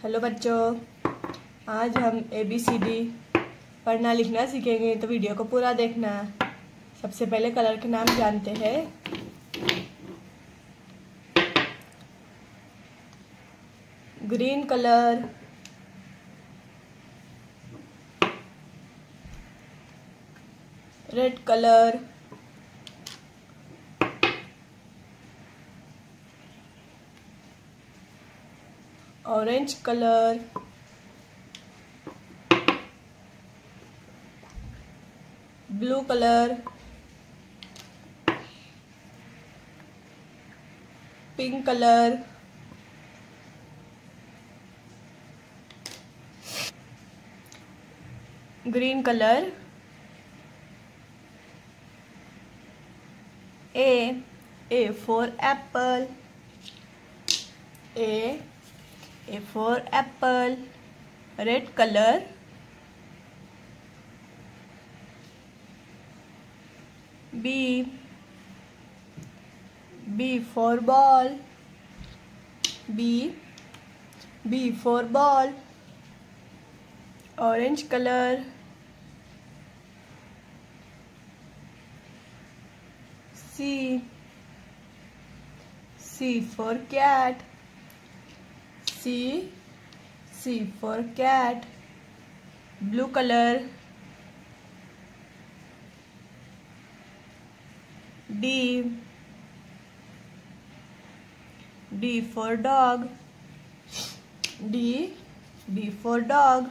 Hello बच्चों, आज हम ABCD पढ़ना लिखना सीखेंगे, तो वीडियो को पूरा देखना। सबसे पहले कलर के नाम जानते हैं। Green colour, red colour, orange colour, blue colour, pink colour, green colour. A for apple. A for apple. Red color. B for ball. B for ball. Orange color. C for cat. C for cat. Blue color. D for dog. D for dog.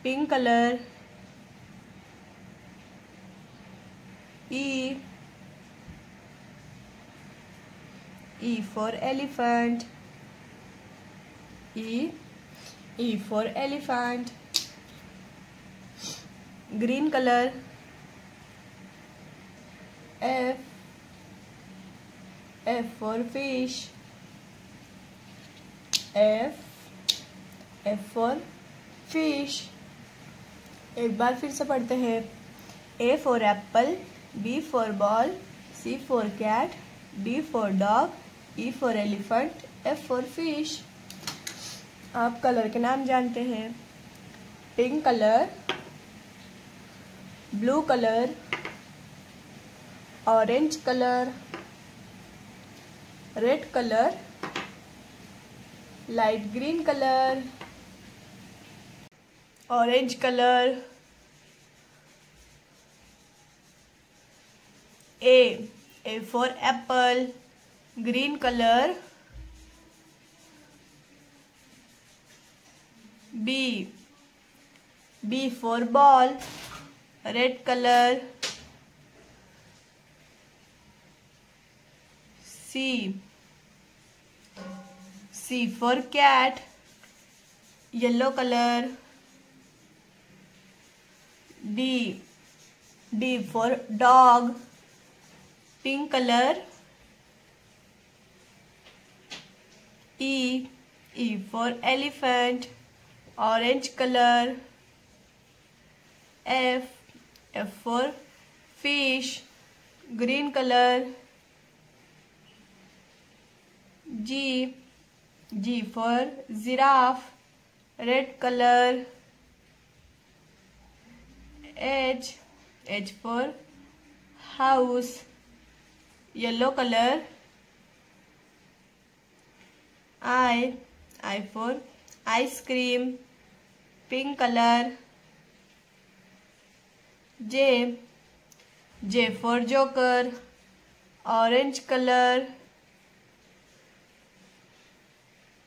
Pink color. E for elephant. E for elephant. Green color. F for fish. F for fish. एक बार फिर से पढ़ते हैं। A for apple, B for ball, C for cat, D for dog, E for elephant, F for fish. आप colour के नाम जानते हैं। Pink colour, blue colour, orange colour, red colour, light green colour, orange colour. A for apple, green color. B for ball, red color. C for cat, yellow color. D for dog, pink color. E for elephant, orange color. F for fish, green color. G for giraffe, red color. H for house, yellow color. I for ice cream, pink color. J for joker, orange color.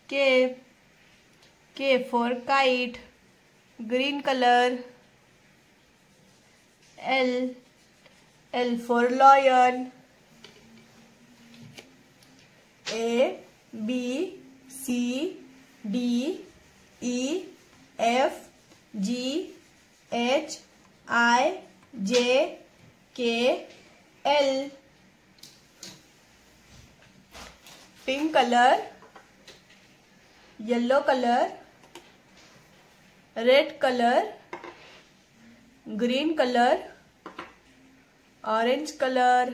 K for kite, green color. L for lion. A B C D E F G H I J K L. Pink colour, yellow colour, red colour, green colour, orange colour,